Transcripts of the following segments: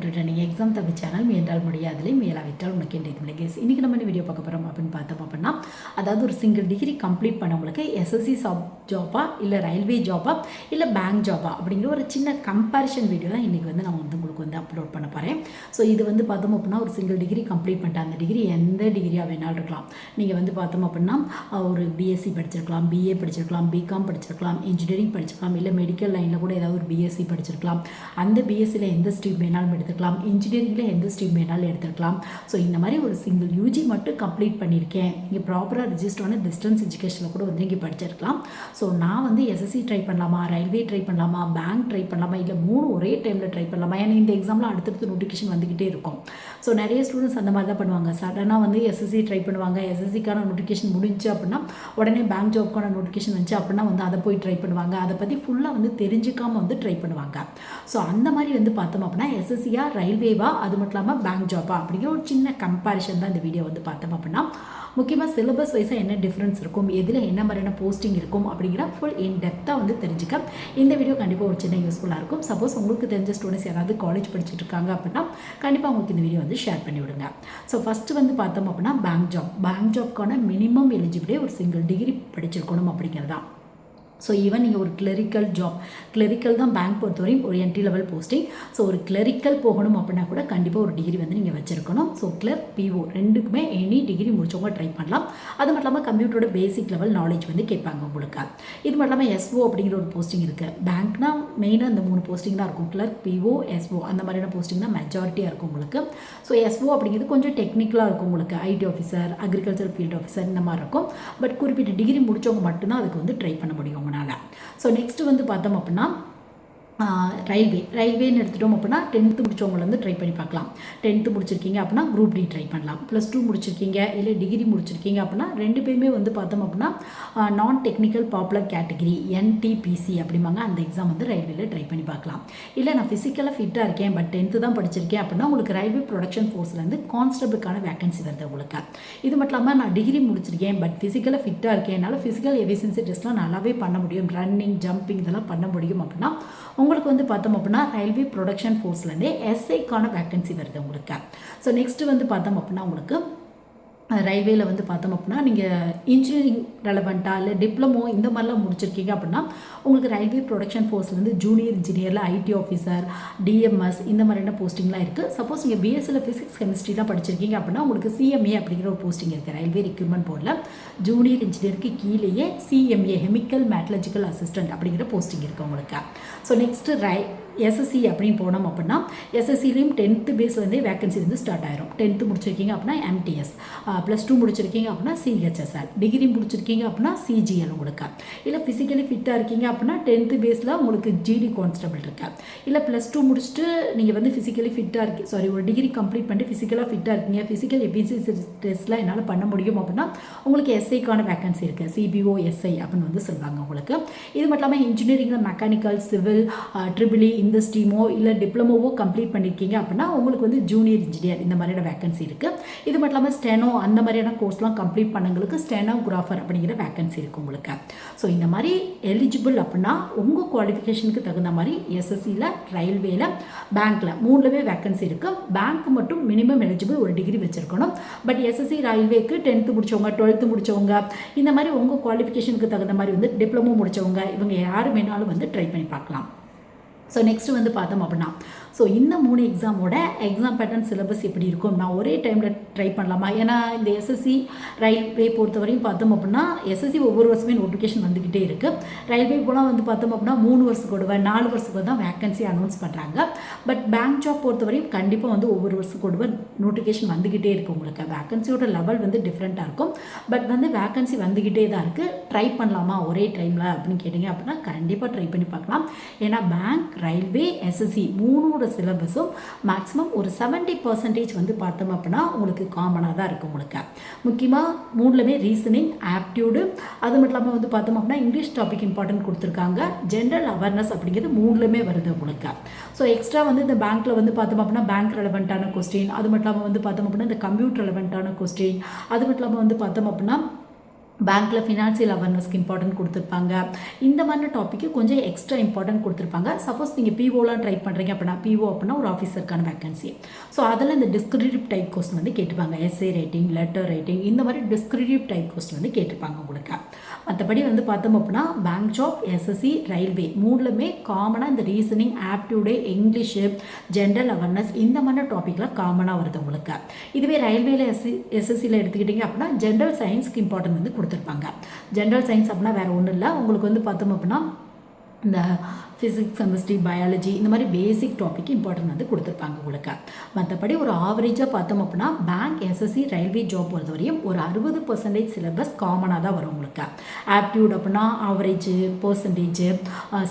நீங்கள் எக்ஸாம் தவி சேனல் முயன்றால் முடியாதுலே முயலாவிட்டால் உனக்கு இன்றைக்கு கேஸ் இன்றைக்கி நம்ம வீடியோ பார்க்க போகிறோம் அப்படின்னு பார்த்தோம் அப்படின்னா, அதாவது ஒரு சிங்கிள் டிகிரி கம்ப்ளீட் பண்ணவங்களுக்கு எஸ்எஸ்சி ஜாபா இல்லை ரயில்வே ஜாபா இல்லை பேங்க் ஜாபா அப்படிங்கிற ஒரு சின்ன கம்பேரிஷன் வீடியோ தான் இன்றைக்கி நான் உங்களுக்கு அப்லோட் பண்ண போகிறேன். ஸோ இது பார்த்தோம் அப்படின்னா ஒரு சிங்கிள் டிகிரி கம்ப்ளீட் பண்ணிட்டு அந்த டிகிரி எந்த டிகிரியாக வேணாலும் இருக்கலாம். நீங்கள் பார்த்தோம் அப்படின்னா ஒரு பிஎஸ்சி படிச்சிருக்கலாம், பிஏ படிச்சிருக்கலாம், பிகாம் படிச்சிருக்கலாம், இன்ஜினியரிங் படிச்சிருக்கலாம், இல்லை மெடிக்கல் லைனில் கூட ஏதாவது ஒரு பிஎஸ்சி படிச்சிருக்கலாம். அந்த பிஎஸ்சியில் எந்த ஸ்ட்ரீம் வேணாலும் எடுத்துக்கலாம், இன்ஜினியரிங்கில் எந்த ஸ்ட்ரீம் வேணாலும் எடுத்துக்கலாம். ஸோ இந்த மாதிரி ஒரு சிங்கிள் யூஜி மட்டும் கம்ப்ளீட் பண்ணியிருக்கேன். நீங்கள் ப்ராப்பராக ரிஜிஸ்டரான டிஸ்டன்ஸ் எஜுகேஷனில் கூட இங்கே படிச்சிருக்கலாம். ஸோ நான் எஸ்எஸ்சி ட்ரை பண்ணலாமா, ரயில்வே ட்ரை பண்ணலாமா, பேங்க் ட்ரை பண்ணலாமா, இல்லை 3 ஒரே டைமில் ட்ரை பண்ணலாமா? ஏன்னா இந்த எக்ஸாமில் அடுத்தடுத்து நோட்டிஃபிகேஷன் வந்துக்கிட்டே இருக்கும். ஸோ நிறைய ஸ்டூடெண்ட்ஸ் அந்த மாதிரி தான் பண்ணுவாங்க. சடனாக எஸ்எஸ்சி ட்ரை பண்ணுவாங்க, எஸ்எஸ்சிக்கான நோட்டிஃபிகேஷன் முடிஞ்சு அப்படின்னா உடனே பேங்க் ஜாப்க்கான நோட்டிஃபிகேஷன் வந்துச்சு அப்படின்னா அதை போய் ட்ரை பண்ணுவாங்க. அதை பற்றி ஃபுல்லாக தெரிஞ்சுக்காமல் ட்ரை பண்ணுவாங்க. ஸோ அந்த மாதிரி பார்த்தோம் அப்படின்னா எஸ்எஸ்சியா ரயில்வேவா அது மட்டும் இல்லாமல் பேங்க் ஜாபா அப்படிங்கிற ஒரு சின்ன கம்பேரிஷன் தான் இந்த வீடியோ பார்த்தோம் அப்படின்னா, முக்கியமாக சிலபஸ் வைஸாக என்ன டிஃப்ரென்ஸ் இருக்கும், எதில் என்ன மாதிரியான போஸ்டிங் இருக்கும் அப்படிங்கிற ஃபுல் இன் டெப்த்தாக தெரிஞ்சுக்க இந்த வீடியோ கண்டிப்பாக ஒரு சின்ன யூஸ்ஃபுல்லாக இருக்கும். சப்போஸ் உங்களுக்கு தெரிஞ்ச ஸ்டூடெண்ட்ஸ் யாராவது காலேஜ் படிச்சுட்டு இருக்காங்க அப்படின்னா கண்டிப்பாக உங்களுக்கு இந்த வீடியோ ஷேர் பண்ணி விடுங்க. ஸோ ஃபஸ்ட்டு பார்த்தோம் அப்படின்னா பேங்க் ஜாப்க்கான மினிமம் எலிஜிபிலிட்டி ஒரு சிங்கிள் டிகிரி படிச்சிருக்கணும் அப்படிங்கிறதா. ஸோ ஈவன் நீங்கள் ஒரு கிளரிக்கல் தான் பேங்க் பொறுத்தவரையும் ஒரு என்ட்ரி லெவல் போஸ்டிங். ஸோ ஒரு கிளரிக்கல் போகணும் அப்படின்னா கூட கண்டிப்பாக ஒரு டிகிரி நீங்கள் வச்சுருக்கணும். ஸோ கிளர்க், பிஓ ரெண்டுக்குமே எனி டிகிரி முடிச்சவங்க ட்ரை பண்ணலாம். அது மட்டும் இல்லாமல் கம்ப்யூட்டரோட பேசிக் லெவல் நாலேஜ் கேட்பாங்க உங்களுக்கு. இது மட்டும் இல்லாமல் எஸ்ஓ அப்படிங்கிற ஒரு போஸ்டிங் இருக்குது. பேங்க்னா மெயினாக இந்த 3 போஸ்டிங் தான் இருக்கும். கிளர்க், பிஓ, எஸ்ஓ அந்த மாதிரியான போஸ்டிங் தான் மெஜாரிட்டியாக இருக்கும் உங்களுக்கு. ஸோ எஸ்ஓ அப்படிங்கிறது கொஞ்சம் டெக்னிக்கலாக இருக்கும் உங்களுக்கு. ID officer, agriculture field officer இந்த மாதிரி இருக்கும். பட் குறிப்பிட்ட டிகிரி முடிச்சவங்க மட்டும்தான் அதுக்கு ட்ரை பண்ண முடியும். ஸோ நெக்ஸ்ட் பார்த்தோம் அப்படின்னா ரயில்வேன்னு எடுத்துட்டோம் அப்படின்னா 10th முடிச்சவங்க ட்ரை பண்ணி பார்க்கலாம். 10th முடிச்சிருக்கீங்க அப்படின்னா குரூப் டி ட்ரை பண்ணலாம். +2 முடிச்சிருக்கீங்க இல்லை டிகிரி முடிச்சிருக்கீங்க அப்படின்னா 2 பேருமே பார்த்தோம் அப்படின்னா நான் டெக்னிக்கல் பாப்புலர் கேட்டகிரி NTPC அப்படிம்பாங்க. அந்த எக்ஸாம் ரயில்வேல ட்ரை பண்ணி பார்க்கலாம். இல்லை நான் ஃபிசிக்கலாக ஃபிட்டாக இருக்கேன் பட் 10th தான் படிச்சிருக்கேன் அப்படின்னா உங்களுக்கு ரயில்வே ப்ரொடக்ஷன் ஃபோர்ஸ்லேருந்து கான்ஸ்டபிளுக்கான வேகன்சி வருது உங்களுக்கு. இது மட்டும் இல்லாமல் நான் டிகிரி முடிச்சிருக்கேன் பட் ஃபிசிக்கலாக ஃபிட்டாக இருக்கேன், என்னால் ஃபிசிக்கல் எஃபிஷியன்சி டெஸ்ட்லாம் நல்லாவே பண்ண முடியும், ரன்னிங், ஜம்பிங் இதெல்லாம் பண்ண முடியும் அப்படின்னா உங்களுக்கு பார்த்தோம் அப்படின்னா ரயில்வே ப்ரொடக்ஷன் ஃபோர்ஸ்லேருந்தே எஸ்ஐக்கான வேகன்சி வருது உங்களுக்கு. ஸோ நெக்ஸ்ட்டு பார்த்தோம் அப்படின்னா உங்களுக்கு ரயில்வேல பார்த்தோம் அப்படின்னா நீங்கள் இன்ஜினியரிங் ரெலவெண்ட்டாக இல்லை டிப்ளமோ இந்த மாதிரிலாம் முடிச்சிருக்கீங்க அப்படின்னா உங்களுக்கு ரயில்வே ப்ரொடக்ஷன் ஃபோர்ஸ்லேருந்து ஜூனியர் இன்ஜினியரில் ஐடி ஆஃபீஸர், டிஎம்எஸ் இந்த மாதிரியான போஸ்டிங்லாம் இருக்குது. சப்போஸ் நீங்கள் பிஎஸ்சியில் ஃபிசிக்ஸ் கெமிஸ்ட்ரிலாம் படிச்சிருக்கீங்க அப்படின்னா உங்களுக்கு CMA அப்படிங்கிற ஒரு போஸ்டிங் இருக்குது. ரயில்வே ரெக்ரூட்மெண்ட் போர்டில் ஜூனியர் இன்ஜினியருக்கு கீழேயே CMA கெமிக்கல் மேட்டலஜிக்கல் அசிஸ்டன்ட் அப்படிங்கிற போஸ்டிங் இருக்குது உங்களுக்கு. ஸோ நெக்ஸ்ட்டு எஸ்எஸ்சி அப்படின்னு போனோம் அப்படின்னா எஸ்எஸ்சிலையும் 10th பேஸ்லேருந்தே வேகன்சி ஸ்டார்ட் ஆயிரும். 10th முடிச்சிருக்கீங்க அப்படின்னா MTS, +2 முடிச்சிருக்கீங்க அப்படின்னா CHSL, டிகிரி முடிச்சிருக்கீங்க அப்படின்னா CGL உங்களுக்கு. இல்லை ஃபிசிக்கலி ஃபிட்டாக இருக்கீங்க அப்படின்னா 10th பேஸில் உங்களுக்கு GD கான்ஸ்டபிள் இருக்கு. இல்லை +2 முடிச்சுட்டு நீங்கள் ஃபிசிக்கலி ஃபிட்டாக ஒரு டிகிரி கம்ப்ளீட் பண்ணிட்டு ஃபிசிக்கலாக ஃபிட்டாக இருக்கீங்க, ஃபிசிக்கல் எஃபிஷியன்சி டெஸ்ட்லாம் என்னால் பண்ண முடியும் அப்படின்னா உங்களுக்கு எஸ்ஐக்கான வேகன்சி இருக்குது. CBO SI அப்படின்னு சொல்லுவாங்க உங்களுக்கு. இது மட்டும் இல்லாமல் இன்ஜினியரிங்கில் மெக்கானிக்கல், சிவில், ட்ரிபிள் இந்த ஸ்ட்ரீமோ இல்லை டிப்ளமோவோ கம்ப்ளீட் பண்ணியிருக்கீங்க அப்படின்னா உங்களுக்கு ஜூனியர் இன்ஜினியர் இந்த மாதிரியான வேகன்சி இருக்குது. இது மட்டும் இல்லாமல் ஸ்டெனோ அந்த மாதிரியான கோர்ஸ்லாம் கம்ப்ளீட் பண்ணவங்களுக்கு ஸ்டெனோகிராஃபர் அப்படிங்கிற வேகன்சி இருக்குது உங்களுக்கு. ஸோ இந்த மாதிரி எலிஜிபிள் அப்படின்னா உங்கள் குவாலிஃபிகேஷனுக்கு தகுந்த மாதிரி எஸ்எஸ்சியில், ரயில்வேல, பேங்க்கில் 3லவே வேகன்சி இருக்குது. பேங்க் மட்டும் மினிமம் எலிஜிபிள் ஒரு டிகிரி வச்சுருக்கணும். பட் எஸ்எஸ்சி ரயில்வேக்கு 10th முடித்தவங்க, 12th முடித்தவங்க இந்த மாதிரி உங்கள் குவாலிஃபிகேஷனுக்கு தகுந்த மாதிரி டிப்ளமோ முடித்தவங்க இவங்க யார் வேணாலும் ட்ரை பண்ணி பார்க்கலாம். ஸோ நெக்ஸ்ட்டு பார்த்தோம் அப்படின்னா இந்த 3 எக்ஸாமோட எக்ஸாம் பேட்டர்ன் சிலபஸ் எப்படி இருக்கும், நான் ஒரே டைமில் ட்ரை பண்ணலாமா? ஏன்னா இந்த எஸ்எஸ்சி ரயில்வே பொறுத்தவரையும் பார்த்தோம் அப்படின்னா எஸ்எஸ்சி ஒவ்வொரு வருஷமே நோட்டிஃபிகேஷன் வந்துக்கிட்டே இருக்குது. ரயில்வே போனால் பார்த்தோம் அப்படின்னா 3 வருஷத்துக்கு 4 வருஷத்துக்கு தான் வேகன்சி அனௌன்ஸ் பண்ணுறாங்க. பட் பேங்க் ஜாப் பொறுத்தவரையும் கண்டிப்பாக ஒவ்வொரு வருஷத்துக்கு நோட்டிஃபிகேஷன் வந்துக்கிட்டே இருக்குது உங்களுக்கு. வேகன்சியோட லெவல் டிஃப்ரெண்ட்டாக இருக்கும். பட் வேகன்சி வந்துக்கிட்டே தான் இருக்குது. ட்ரை பண்ணலாமா ஒரே டைமில் அப்படின்னு கேட்டிங்க அப்படின்னா கண்டிப்பாக ட்ரை பண்ணி பார்க்கலாம். ஏன்னா பேங்க், ரயில்வே, எஸ்எஸ்சி 3ஓட சிலபஸும் மேக்ஸிமம் ஒரு 70% பார்த்தோம் அப்படின்னா உங்களுக்கு காமனாக தான் இருக்கும் உங்களுக்கு. முக்கியமாக 3லமே ரீசனிங், ஆப்டியூடு அது மட்டும் இல்லாமல் பார்த்தோம் அப்படின்னா இங்கிலீஷ் டாபிக் இம்பார்ட்டன்ட் கொடுத்துருக்காங்க. ஜென்ரல் அவேர்னஸ் அப்படிங்கிறது 3லமே வருது உங்களுக்கு. ஸோ எக்ஸ்ட்ரா இந்த பேங்க்கில் பார்த்தோம் அப்படின்னா பேங்க் ரெலவெண்ட்டான கொஸ்டின், அது மட்டும் இல்லாமல் பார்த்தோம் அப்படின்னா இந்த கம்ப்யூட்டர் ரெலவெண்ட்டான கொஸ்டின், அது மட்டும் இல்லாமல் பார்த்தோம் அப்படின்னா பேங்க்கில் ஃபினான்சியல் அவேர்னஸ்க்கு இம்பார்ட்டன்ட் கொடுத்துருப்பாங்க. இந்த மாதிரி டாப்பிக்கு கொஞ்சம் எக்ஸ்ட்ரா இம்பார்ட்டன்ட் கொடுத்துருப்பாங்க. சப்போஸ் நீங்கள் பிஓலாம் ட்ரை பண்ணுறீங்க அப்படின்னா, பிஓ அப்படின்னா ஒரு ஆஃபீஸருக்கான வேகன்சி. ஸோ அதில் இந்த டிஸ்கிரிப்டிவ் டைப் கொஸ்டின் வந்து கேட்டுப்பாங்க. எஸ்ஏ ரைட்டிங், லெட்டர் ரைட்டிங், இந்த மாதிரி டிஸ்கிரிப்டிவ் டைப் கொஸ்டின் வந்து கேட்டுப்பாங்க உங்களுக்கு. மற்றபடி வந்து பார்த்தோம் அப்படின்னா பேங்க் ஜாப், எஸ்எஸ்சி, ரயில்வே மூணுலுமே காமனாக இந்த reasoning, aptitude, English, general awareness இந்த மாதிரி டாப்பிக்லாம் காமனாக வருது உங்களுக்கு. இதுவே ரயில்வேல எஸ்எஸ்சியில் எடுத்துக்கிட்டிங்க அப்படின்னா ஜென்ரல் சயின்ஸ்க்கு இம்பார்ட்டன்ட் வந்து கொடுத்துருப்பாங்க. ஜென்ரல் சயின்ஸ் அப்படின்னா வேறு ஒன்றும் இல்லை, உங்களுக்கு வந்து பார்த்தோம் அப்படின்னா இந்த ஃபிசிக்ஸ், கெமிஸ்ட்ரி, பயாலஜி இந்த மாதிரி பேசிக் டாபிக் இம்பார்ட்டன்ட் வந்து கொடுத்துருப்பாங்க உங்களுக்கு. மற்றபடி ஒரு ஆவரேஜாக பார்த்தோம் அப்படின்னா பேங்க், எஸ்எஸ்சி, ரயில்வே ஜாப் பொறுத்தவரையும் ஒரு 60% சிலபஸ் காமனாக தான் வரும் உங்களுக்கு. ஆப்டியூட் அப்படின்னா average, percentage,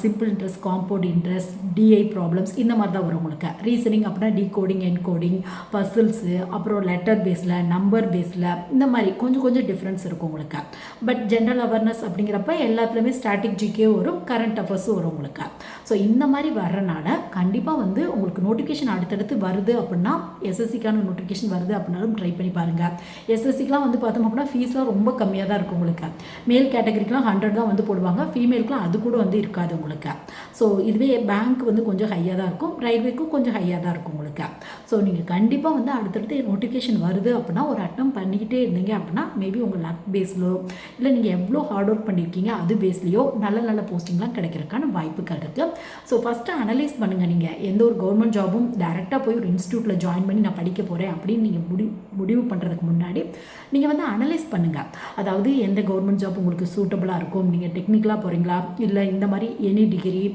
simple interest, compound interest, DI problems இந்த மாதிரி தான் வரும் உங்களுக்கு. ரீசனிங் அப்படின்னா டிகோடிங், என்கோடிங், பசில்ஸு, அப்புறம் லெட்டர் பேஸில், நம்பர் பேஸில் இந்த மாதிரி கொஞ்சம் கொஞ்சம் டிஃப்ரென்ஸ் இருக்கும் உங்களுக்கு. பட் ஜென்ரல் அவேர்னஸ் அப்படிங்கிறப்ப எல்லாத்துலேயுமே ஸ்டாட்டிக் ஜிகே வரும், கரண்ட் அஃபேர்ஸும் வரும் உங்களுக்கு. ஸோ இந்த மாதிரி வர்றனால கண்டிப்பாக வந்து உங்களுக்கு நோட்டிஃபிகேஷன் அடுத்தடுத்து வருது அப்படின்னா, எஸ்எஸ்சிக்கான நோட்டிஃபிகேஷன் வருது அப்படின்னாலும் ட்ரை பண்ணி பாருங்கள். எஸ்எஸ்சிக்கெலாம் வந்து பார்த்தோம் அப்படின்னா ஃபீஸ்லாம் ரொம்ப கம்மியாக தான் இருக்கும் உங்களுக்கு. மேல் கேட்டகரிக்கெலாம் 100 தான் வந்து போடுவாங்க, ஃபீமேலுக்குலாம் அது கூட வந்து இருக்காது உங்களுக்கு. ஸோ இதுவே பேங்க் வந்து கொஞ்சம் ஹையாக தான் இருக்கும், ரயில்வேக்கும் கொஞ்சம் ஹையாக தான் இருக்கும் உங்களுக்கு. ஸோ நீங்கள் கண்டிப்பாக வந்து அடுத்தடுத்து நோட்டிஃபிகேஷன் வருது அப்படின்னா ஒரு அட்டம் பண்ணிக்கிட்டே இருந்தீங்க அப்படின்னா மேபி உங்கள் லக் பேஸ்லோ இல்லை நீங்கள் எவ்வளோ ஹார்ட் ஒர்க் பண்ணியிருக்கீங்க அது பேஸ்லேயோ நல்ல நல்ல போஸ்டிங்லாம் கிடைக்கிறதுக்கான வாய்ப்புகள் இருக்குது. ஸோ ஃபஸ்ட்டு அனலைஸ் பண்ணுங்கள். நீங்கள் எந்த ஒரு கவர்மெண்ட் ஜாபும் டேரெக்டாக போய் ஒரு இன்ஸ்டியூட்டில் ஜாயின் பண்ணி நான் படிக்க போகிறேன் அப்படின்னு நீங்கள் முடிவு பண்ணுறதுக்கு முன்னாடி நீங்கள் வந்து அனலைஸ் பண்ணுங்கள். அதாவது எந்த கவர்மெண்ட் ஜாப் உங்களுக்கு சூட்டபுளாக இருக்கும், நீங்கள் டெக்னிக்கலாக போகிறீங்களா இல்லை இந்த மாதிரி எனி டிகிரி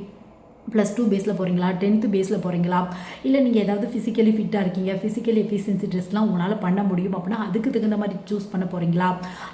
+2 பேஸில் போகிறீங்களா, 10th பேஸில் போகிறீங்களா, இல்லை நீங்கள் ஏதாவது ஃபிசிக்கலி ஃபிட்டாக இருக்கீங்க, ஃபிசிக்கலி எஃபிஷியன்சி டெஸ்ட்லாம் உங்களால் பண்ண முடியும் அப்படின்னா அதுக்கு தகுந்த மாதிரி சூஸ் பண்ண போகிறீங்களா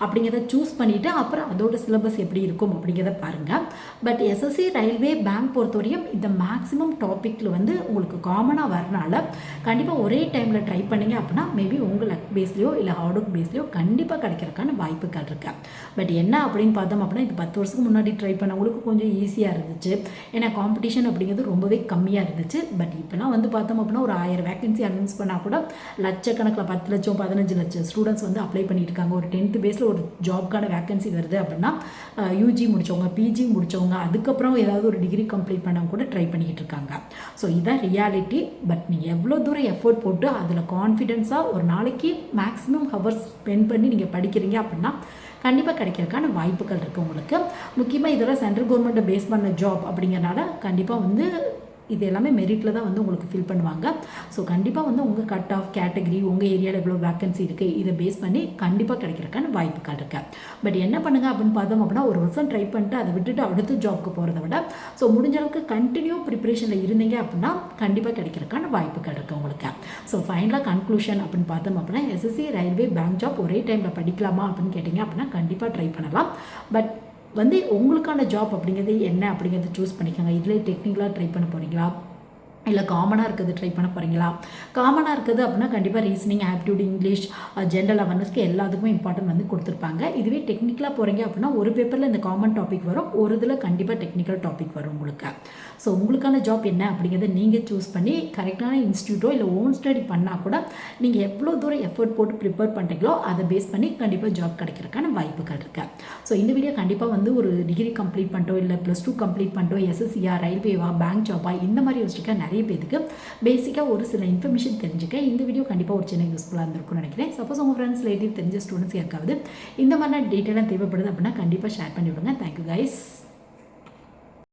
அப்படிங்கிறத சூஸ் பண்ணிவிட்டு அப்புறம் அதோட சிலபஸ் எப்படி இருக்கும் அப்படிங்கிறத பாருங்கள். பட் எஸ்எஸ்சி, ரயில்வே, பேங்க் பொறுத்தவரையும் இந்த மேக்ஸிமம் டாப்பிக்கில் வந்து உங்களுக்கு காமனாக வரனால கண்டிப்பாக ஒரே டைமில் ட்ரை பண்ணிங்க அப்படின்னா மேபி உங்கள் லக் பேஸ்லையோ இல்லை ஹார்ட் ஒர்க் பேஸ்லையோ கண்டிப்பாக கிடைக்கிறதுக்கான வாய்ப்புகள் இருக்குது. பட் என்ன அப்படின்னு பார்த்தோம் அப்படின்னா இது 10 வருஷத்துக்கு முன்னாடி ட்ரை பண்ணவங்களுக்கு கொஞ்சம் ஈஸியாக இருந்துச்சு, ஏன்னா காம்படிஷன் அப்படிங்கிறது ரொம்பவே கம்மியாக இருந்துச்சு. பட் இப்போலாம் வந்து பார்த்தோம் அப்படின்னா ஒரு 1000 வேகன்சி அனௌன்ஸ் பண்ணால் கூட லட்சக்கணக்கில் 10 லட்சம் 15 லட்சம் ஸ்டூடெண்ட்ஸ் வந்து அப்ளை பண்ணிட்டு இருக்காங்க. ஒரு 10th பேஸில் ஒரு ஜாப்க்கான வேகன்சி வருது அப்படின்னா யூஜி முடித்தவங்க, பிஜி முடித்தவங்க, அதுக்கப்புறம் ஏதாவது ஒரு டிகிரி கம்ப்ளீட் பண்ணவங்க கூட ட்ரை பண்ணிக்கிட்டு இருக்காங்க. ஸோ இதுதான் ரியாலிட்டி. பட் நீங்கள் எவ்வளோ தூரம் எஃபோர்ட் போட்டு அதில் கான்ஃபிடென்ஸாக ஒரு நாளைக்கு மேக்ஸிமம் ஹவர்ஸ் ஸ்பெண்ட் பண்ணி நீங்கள் படிக்கிறீங்க அப்படின்னா கண்டிப்பாக கிடைக்கிறதுக்கான வாய்ப்புகள் இருக்குது உங்களுக்கு. முக்கியமாக இதெல்லாம் சென்ட்ரல் கவர்மெண்ட்டை பேஸ் பண்ண ஜாப் அப்படிங்கிறனால கண்டிப்பாக வந்து இது எல்லாமே மெரிட்டில் தான் வந்து உங்களுக்கு ஃபில் பண்ணுவாங்க. ஸோ கண்டிப்பாக வந்து உங்கள் கட் ஆஃப் கேட்டகரி, உங்கள் ஏரியாவில் எவ்வளோ வேக்கன்சி இருக்குது இதை பேஸ் பண்ணி கண்டிப்பாக கிடைக்கிறதுக்கான வாய்ப்புகள் இருக்குது. பட் என்ன பண்ணுங்கள் அப்படின்னு பார்த்தோம் அப்படின்னா ஒரு வருஷம் ட்ரை பண்ணிட்டு அதை விட்டுட்டு அடுத்த ஜாப்க்கு போகிறத விட ஸோ முடிஞ்ச அளவுக்கு கண்டினியூ ப்ரிப்பரேஷனில் இருந்தீங்க அப்படின்னா கண்டிப்பாக கிடைக்கிறதுக்கான வாய்ப்புகள் இருக்குது உங்களுக்கு. ஸோ ஃபைனலாக கன்க்ளூஷன் அப்படின்னு பார்த்தோம் அப்படின்னா எஸ்எஸ்சி, ரயில்வே, பேங்க் ஜாப் ஒரே டைமில் படிக்கலாமா அப்படின்னு கேட்டிங்க அப்படின்னா கண்டிப்பாக ட்ரை பண்ணலாம். பட் வந்து உங்களுக்கான ஜாப் அப்படிங்கிறது என்ன அப்படிங்கிறத சூஸ் பண்ணிக்கோங்க. இதிலே டெக்னிக்கலாக ட்ரை பண்ண போகிறீங்களா இல்லை காமனாக இருக்கிறது ட்ரை பண்ண போகிறீங்களா? காமனாக இருக்குது அப்படின்னா கண்டிப்பாக ரீசனிங், ஆப்டியூட், இங்கிலீஷ், ஜென்ரல் அவேர்னஸ்க்கு எல்லாத்துக்குமே இம்பார்ட்டன்ட் வந்து கொடுத்துருப்பாங்க. இதுவே டெக்னிக்கலாக போகிறீங்க அப்படின்னா ஒரு பேப்பரில் இந்த காமன் டாபிக் வரும், ஒரு இதில் கண்டிப்பாக டெக்னிக்கல் டாபிக் வரும் உங்களுக்கு. ஸோ உங்களுக்கான ஜாப் என்ன அப்படிங்கிறத நீங்கள் சூஸ் பண்ணி கரெக்டான இன்ஸ்டியூட்டோ இல்லை ஓன் ஸ்டடி பண்ணால் கூட நீங்கள் எவ்வளோ தூரம் எஃபர்ட் போட்டு ப்ரிப்பேர் பண்ணுறீங்களோ அதை பேஸ் பண்ணி கண்டிப்பாக ஜாப் கிடைக்கிறதுக்கான வாய்ப்புகள் இருக்குது. ஸோ இந்த வீடியோ கண்டிப்பாக வந்து ஒரு டிகிரி கம்ப்ளீட் பண்ணிட்டோம் இல்லை +2 கம்ப்ளீட் பண்ணிட்டோம், எஸ்எஸ்சியா, ரயில்வேவா, பேங்க் ஜாப்பா இந்த மாதிரி யோசிச்சுக்க நிறைய பேருக்கு பேசிக்காக ஒரு சில இன்ஃபர்மேஷன் தெரிஞ்சுக்க இந்த வீடியோ கண்டிப்பாக ஒரு சின்ன யூஸ்ஃபுல்லாக இருந்திருக்கும்னு நினைக்கிறேன். சப்போஸ் உங்கள் ஃப்ரெண்ட்ஸ், ரிலேட்டிவ் தெரிஞ்ச ஸ்டூடெண்ட்ஸ் யாருக்காவது இந்த மாதிரிலாம் டீட்டெயிலாக தேவைப்படுது அப்படின்னா கண்டிப்பாக ஷேர் பண்ணி விடுங்க. Thank you guys.